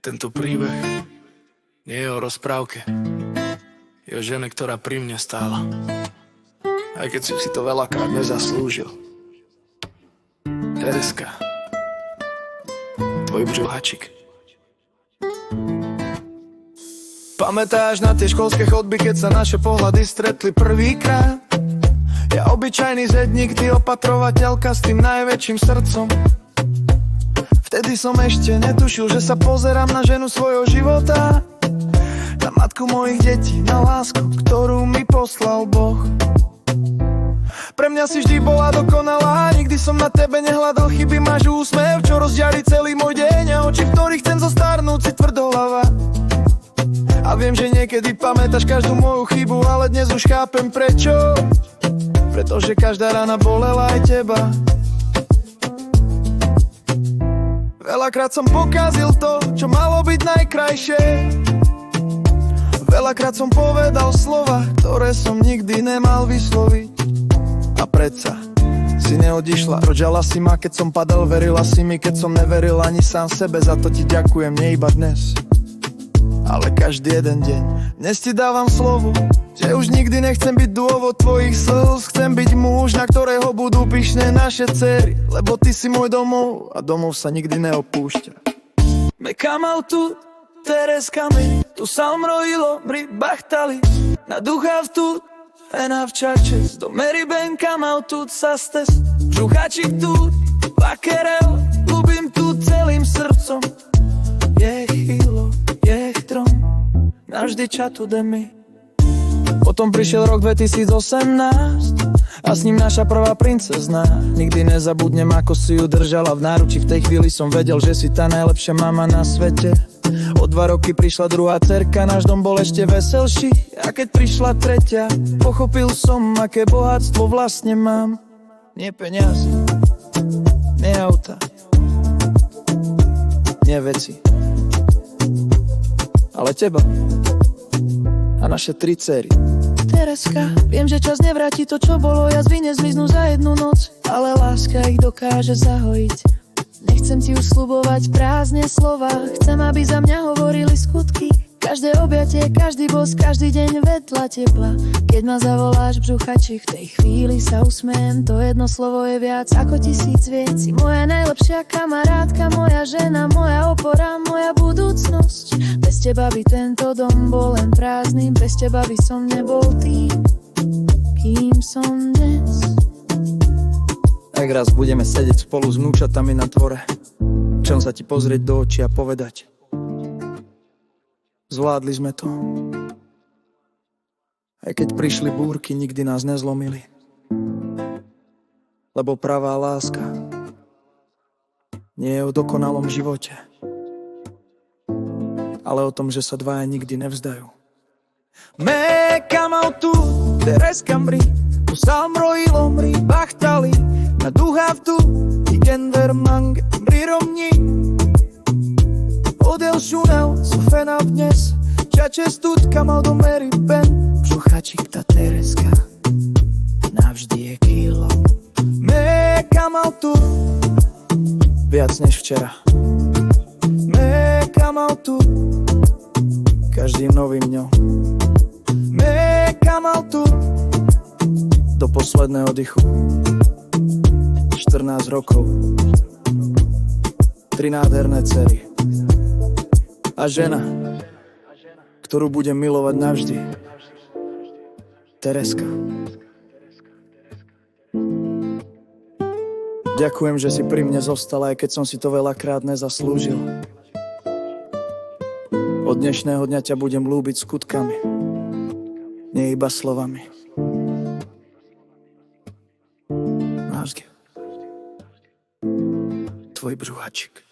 Tento príbeh nie je o rozprávke. Je o žene, ktorá pri mne stála. Aj keď si to veľakrát nezaslúžil. Tereska, tvoj bžuhačik. Pamätáš na tie školské chodby, keď sa naše pohľady stretli prvýkrát? Ja obyčajný zedník, ty opatrovateľka s tým najväčším srdcom. Vtedy som ešte netušil, že sa pozerám na ženu svojho života, na matku mojich detí, na lásku, ktorú mi poslal Boh. Pre mňa si vždy bola dokonalá, nikdy som na tebe nehľadal chyby. Máš úsmev, čo rozžiari celý môj deň, a oči, v ktorých chcem zostarnúť, si tvrdohlava. A viem, že niekedy pamätáš každú moju chybu, ale dnes už chápem prečo. Pretože každá rana bolela aj teba. Veľakrát som pokazil to, čo malo byť najkrajšie. Veľakrát som povedal slova, ktoré som nikdy nemal vysloviť. A predsa si neodišla, rodžala si ma, keď som padal, verila si mi, keď som neveril ani sám sebe. Za to ti ďakujem, nie iba dnes, ale každý jeden deň. Dnes ti dávam slovo, že už nikdy nechcem byť dôvod tvojich slz. Chcem byť muž, na ktorého budú pyšné naše dcery, lebo ty si môj domov a domov sa nikdy neopúšťa. Mekam tu, Tereska mi, tu sa omrojilo, mri bachtali, na ducha tu, fena v čačes, do Mary Benka mal tu sastes, žuchačik tu, bakerel, ľubím tu celým srdcom. Je chýlo, je trom, navždy čatu demi. Potom prišiel rok 2018 a s ním naša prvá princezná. Nikdy nezabudnem, ako si ju držala v náruči. V tej chvíli som vedel, že si tá najlepšia mama na svete. O 2 roky prišla druhá dcerka, náš dom bol ešte veselší. A keď prišla tretia, pochopil som, aké bohatstvo vlastne mám. Nie peniaze, nie auta, nie veci, ale teba a naše 3 dcery. Tereska, viem, že čas nevráti to, čo bolo, jazvy nezmiznú za jednu noc, ale láska ich dokáže zahojiť. Nechcem ti už sľubovať prázdne slova, chcem, aby za mňa hovorili skutky. Každé objatie, každý bos, každý deň vedľa tepla. Keď ma zavoláš bžuchači, v tej chvíli sa usmejem. To jedno slovo je viac ako 1000 vecí. Moja najlepšia kamarátka, moja žena, moja opora, moja budúcnosť. Bez teba by tento dom bol len prázdnym, bez teba by som nebol tým, kým som dnes. Ak raz budeme sedieť spolu s vnúčatami na dvore, chcem sa ti pozrieť do očí a povedať: zvládli sme to. Aj keď prišli búrky, nikdy nás nezlomili. Lebo pravá láska nie je o dokonalom živote, ale o tom, že sa dvaja nikdy nevzdajú. Mekam tu, Tereska mri, tu sa mrojilo, mri bachtali, na duhavtu, igen vermang, mri romni. Odel šunel, sofena dnes, čače stúdka mal do Mary Ben. Žuchačik tá Tereska, navždy je kilo. Mekam tu, viac než včera. Mekam tu, každým novým dňom. Mekam tu, do posledného dychu. 14 rokov, 3 nádherné dcery a žena, ktorú budem milovať navždy. Tereska. Ďakujem, že si pri mne zostala, aj keď som si to veľakrát nezaslúžil. Od dnešného dňa ťa budem ľúbiť skutkami, nie iba slovami. Navždy. Tvoj bžuhačik.